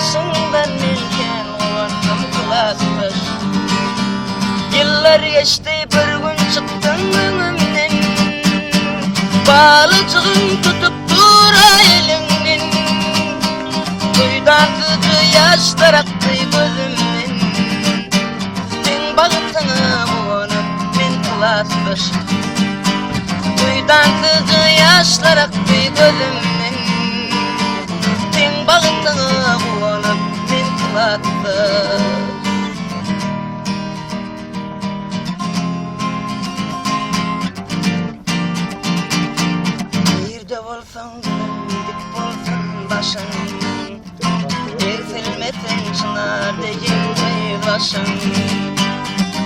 başından melken olanım kılasmış. Yıllar geçti bir gün çıktın önümden, balıcığın tutup dura elinden. Duydan kızı yaşlar aktı gözümden, sen bağıtını bulanıp men kılasmış. Duydan kızı yaşlar aktı gözümden, sen bağıtını bulanıp men kılasmış. Bolsan dik bolsan başın, ezilmesin çınar deyince başın.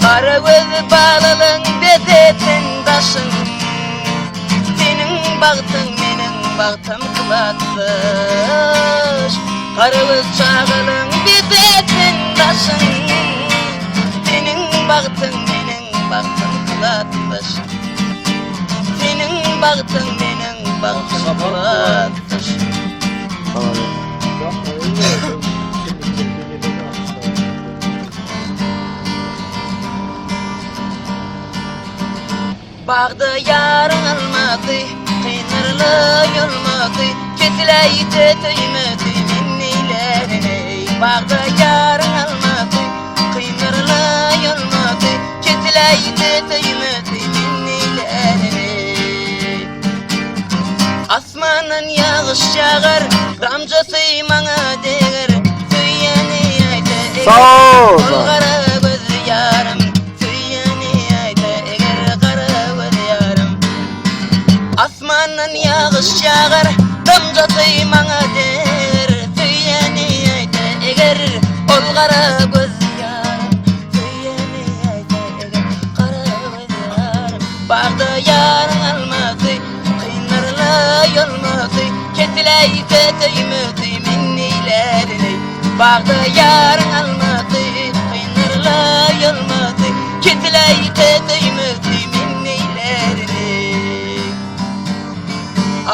Kara gözü bağlalın bedetin taşın, senin baktın menin baktım kılatmış. Kara göz çağılın bedetin taşın, senin baktın menin baktım kılatmış. Senin baktın menin bakışmaktır. Bağda yarın almadı, kıynırlı yolmadı, ketileydi töymedi minnilerini. Bağda yarın almadı, kıynırlı yolmadı, ketileydi töymedi minnilerini. Asmanın yağış yağar, ramcası bana değer, süyyeni ayda eğer, kol kara gözü yarım, süyyeni ayda eğer, kara gözü yarım. Asmanın yağış yağar, ramcası bana değer, süyyeni ayda eğer, kol kara gözü yarım, süyyeni ayda eğer, kara gözü yarım. Bağda yarın almadı, yolmadı, ketileydi töymedi minnilerini. Bağda yarın almadı, kıynırla yolmadı, ketileydi töymedi minnilerini.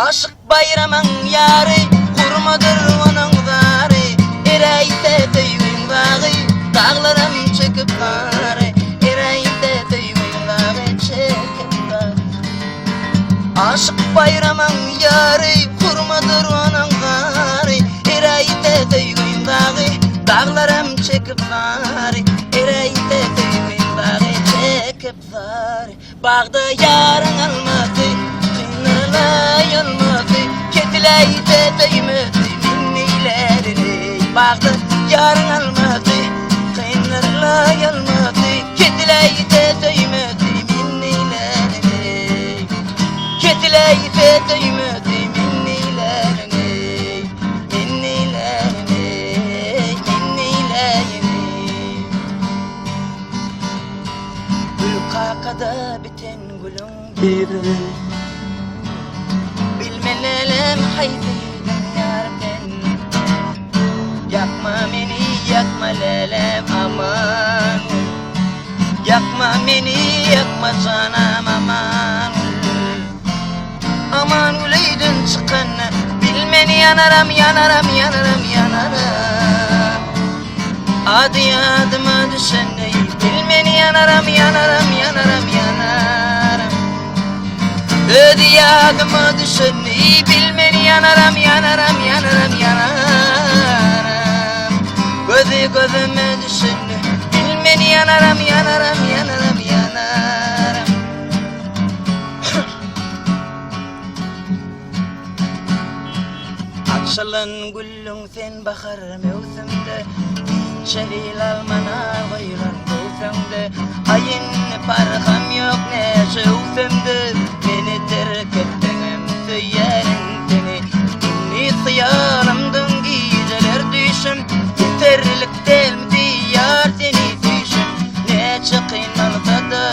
Aşık bayramın yarı, kurmadır onun zarı, ereyde töymün bağı, dağlarım çöküp karı, ereyde töymün bağı, çöküp karı. Aşık bayramın yarı, kurmadır onun karı, ereyde töygün dağı, dağlarım çekip zarı, ereyde töygün dağı, çekip zarı. Bağda yarın almadı, kıynırla yolmadı, ketileydi töymedi minnilerini. Bağda yarın almadı, kıynırla yolmadı, ketileydi töymedi minnilerini. Ketileydi töymedi minnilerini, minnilerini, minnilerini. Gül kakada biten gülün gibi, bilmelelem haydıydım yar ben. Yakma beni, yakma lelem aman, yakma beni, yakma canım aman. Aman üleydin çıkın, bilmeni yanarım, yanarım, yanarım, yanarım. Adı adıma düşen değil, bilmeni yanarım, yanarım, yanarım, yanarım. Ödü adıma düşen değil, bilmeni yanarım, yanarım, yanarım, yanarım. Gözü gözüme düşen değil, bilmeni yanarım, yanarım, yanarım, yanarım. Açılan güllün sen bakar mevsimde, şeril almana koyulan mevsimde. Ayın parham yok ne şevsimde, beni terk ettiğim söylerim seni. İnni hıyalımdın geceler düşüm, yeterlik değil mi diyar seni düşüm. Ne çıkınalsa da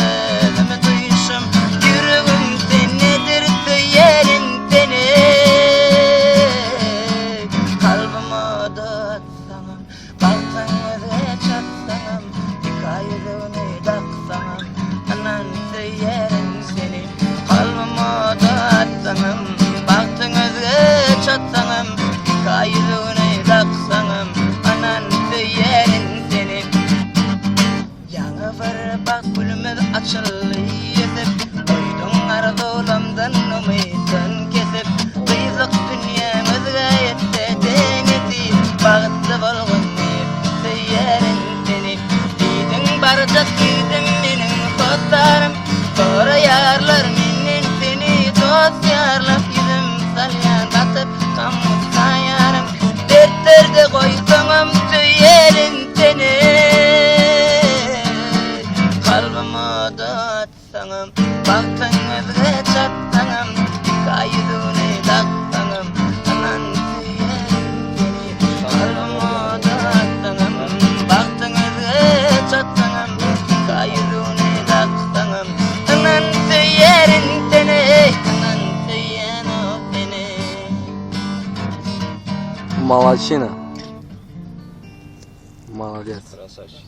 elimi duyuşum, yüreğim sen nedir söylerim seni. Kalbime da atsanım, balsan öze çatsanım, hikayelerini taksanım, anan söylerim seni. Kalbime da atsanım, balsan öze çatsanım, hikayelerini taksanım, Молодчина. Молодец. Красавчик.